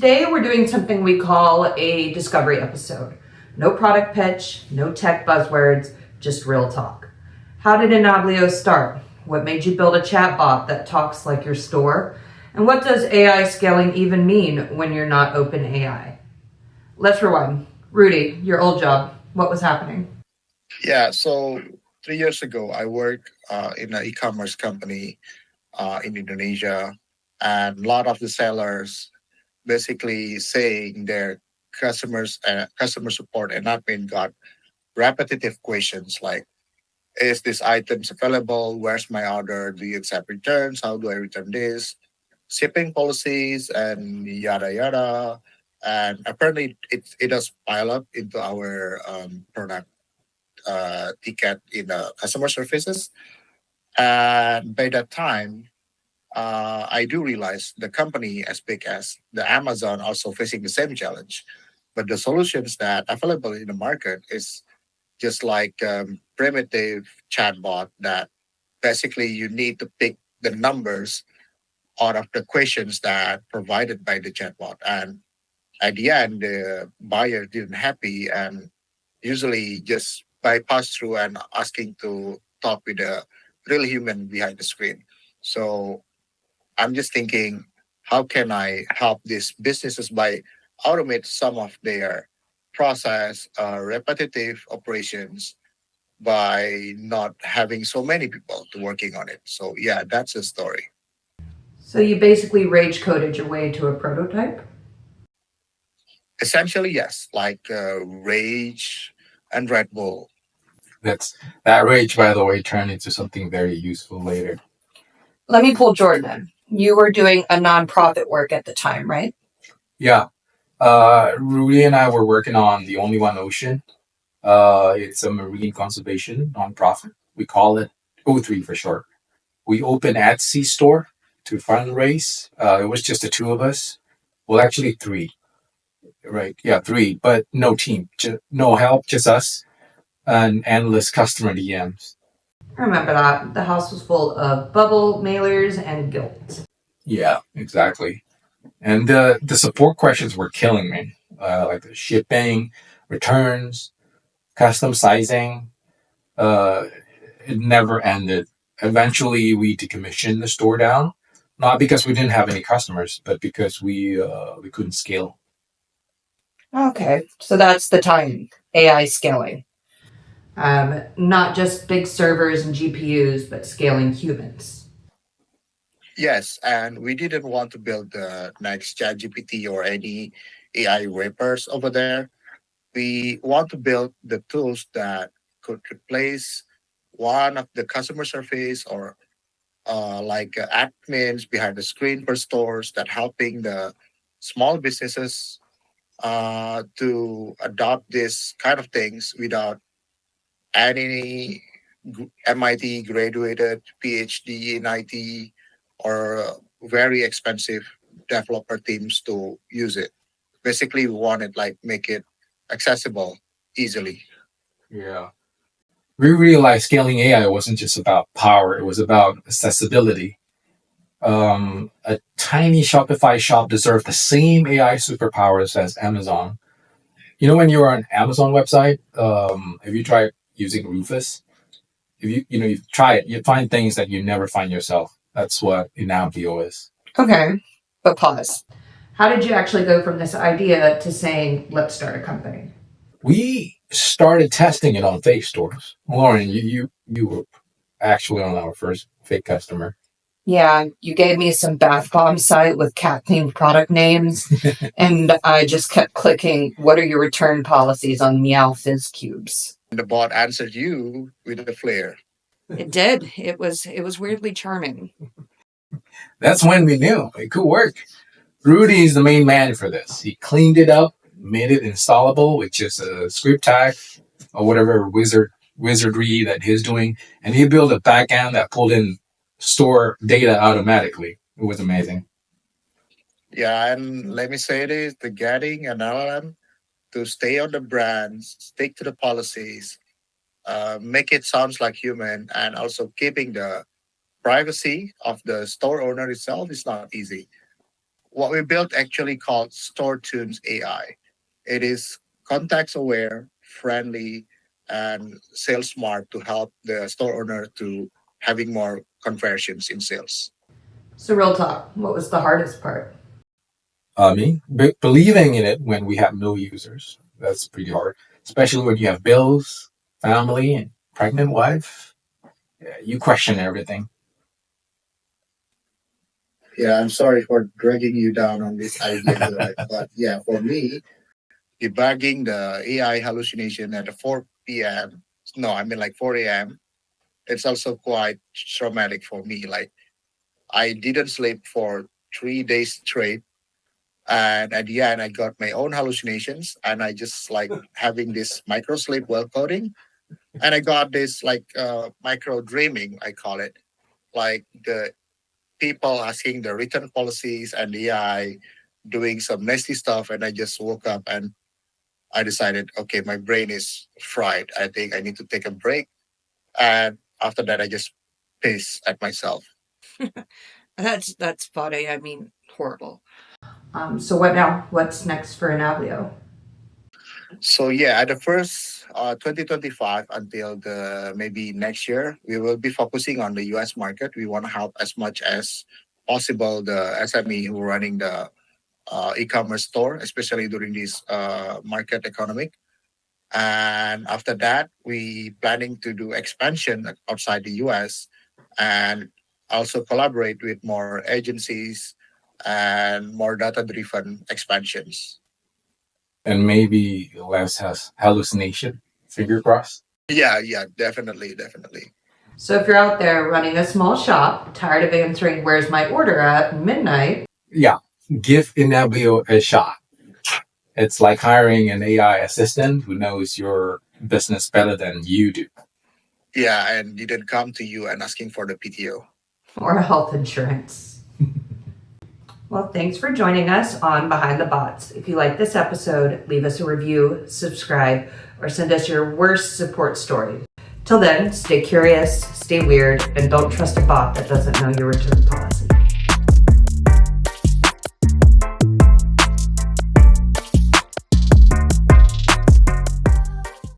Today we're doing something we call a discovery episode. No product pitch, no tech buzzwords, just real talk. How did Enableo start? What made you build a chatbot that talks like your store? And what does AI scaling even mean when you're not open AI? Let's rewind. Rudy, your old job, what was happening? Yeah, so 3 years ago, I worked in an e-commerce company in Indonesia, and a lot of the sellers basically saying their customer support and admin got repetitive questions like, "Is this items available? Where's my order? Do you accept returns? How do I return this? Shipping policies and yada yada." And apparently, it does pile up into our product ticket in customer services. And by that time, I do realize the company as big as the Amazon also facing the same challenge. But the solutions that available in the market is just like primitive chatbot that basically you need to pick the numbers out of the questions that provided by the chatbot. And at the end, the buyer didn't happy and usually just bypass through and asking to talk with a real human behind the screen. So I'm just thinking, how can I help these businesses by automate some of their process, repetitive operations by not having so many people to working on it. So yeah, that's the story. So you basically rage coded your way to a prototype? Essentially, yes, like Rage and Red Bull. That's that rage, by the way, turned into something very useful later. Let me pull Jordan in. You were doing a nonprofit work at the time, right? Yeah. Rudy and I were working on the Only One Ocean. It's a marine conservation nonprofit. We call it O3 for short. We opened Etsy store to fundraise. It was just the two of us. Well, actually three, right? Yeah, three, but no team, no help, just us and endless customer DMs. I remember that. The house was full of bubble mailers and guilt. Yeah, exactly. And the support questions were killing me, like the shipping, returns, custom sizing. Uh, it never ended. Eventually, we decommissioned the store down, not because we didn't have any customers, but because we couldn't scale. Okay, so that's the time AI scaling. Not just big servers and GPUs, but scaling humans. Yes, and we didn't want to build the next ChatGPT or any AI wrappers over there. We want to build the tools that could replace one of the customer service or admins behind the screen for stores that helping the small businesses to adopt this kind of things without any MIT graduated PhD in IT or very expensive developer teams to use it. Basically, we wanted like make it accessible easily. Yeah. We realized scaling AI wasn't just about power; it was about accessibility. A tiny Shopify shop deserved the same AI superpowers as Amazon. You know, when you're on Amazon website, have you tried using Rufus? If you try it, you find things that you never find yourself. That's what Enableo is. Okay, but pause. How did you actually go from this idea to saying, let's start a company? We started testing it on fake stores. Lauren, you were actually on our first fake customer. Yeah, you gave me some bath bomb site with cat themed product names, and I just kept clicking, what are your return policies on Meow Fizz cubes? And the bot answered you with a flare. It did. It was weirdly charming. That's when we knew it could work. Rudy is the main man for this. He cleaned it up, made it installable with just a script tag or whatever wizardry that he's doing, and he built a backend that pulled in store data automatically. It was amazing. Yeah, and let me say this: the getting an LLM to stay on the brand, stick to the policies, make it sounds like human, and also keeping the privacy of the store owner itself is not easy. What we built actually called Store Tunes AI. It is context aware, friendly, and sales smart to help the store owner to having more conversions in sales. So, real talk, what was the hardest part? Believing in it when we have no users. That's pretty hard, especially when you have bills, family, and pregnant wife. Yeah, you question everything. Yeah, I'm sorry for dragging you down on this idea, right? But yeah, for me, debugging the AI hallucination at 4 p.m. No, I mean like 4 a.m. It's also quite traumatic for me. Like I didn't sleep for 3 days straight. And at the end, I got my own hallucinations, and I just like having this micro sleep while coding. And I got this like micro dreaming, I call it, like the people asking the return policies and the AI doing some nasty stuff. And I just woke up and I decided, okay, my brain is fried. I think I need to take a break. And after that, I just pissed at myself. That's funny. I mean, horrible. So what now? What's next for Enableo? So yeah, at the first 2025 until the maybe next year, we will be focusing on the U.S. market. We want to help as much as possible the SME who are running the e-commerce store, especially during this market economic. And after that, we planning to do expansion outside the U.S. and also collaborate with more agencies and more data-driven expansions. And maybe less has hallucination. Finger crossed. Yeah, definitely, definitely. So if you're out there running a small shop, tired of answering "Where's my order" at midnight, Yeah, give Enableo a shot. It's like hiring an AI assistant who knows your business better than you do. Yeah, and didn't come to you and asking for the PTO. or health insurance. Well, thanks for joining us on Behind the Bots. If you like this episode, leave us a review, subscribe, or send us your worst support story. Till then, stay curious, stay weird, and don't trust a bot that doesn't know your return policy.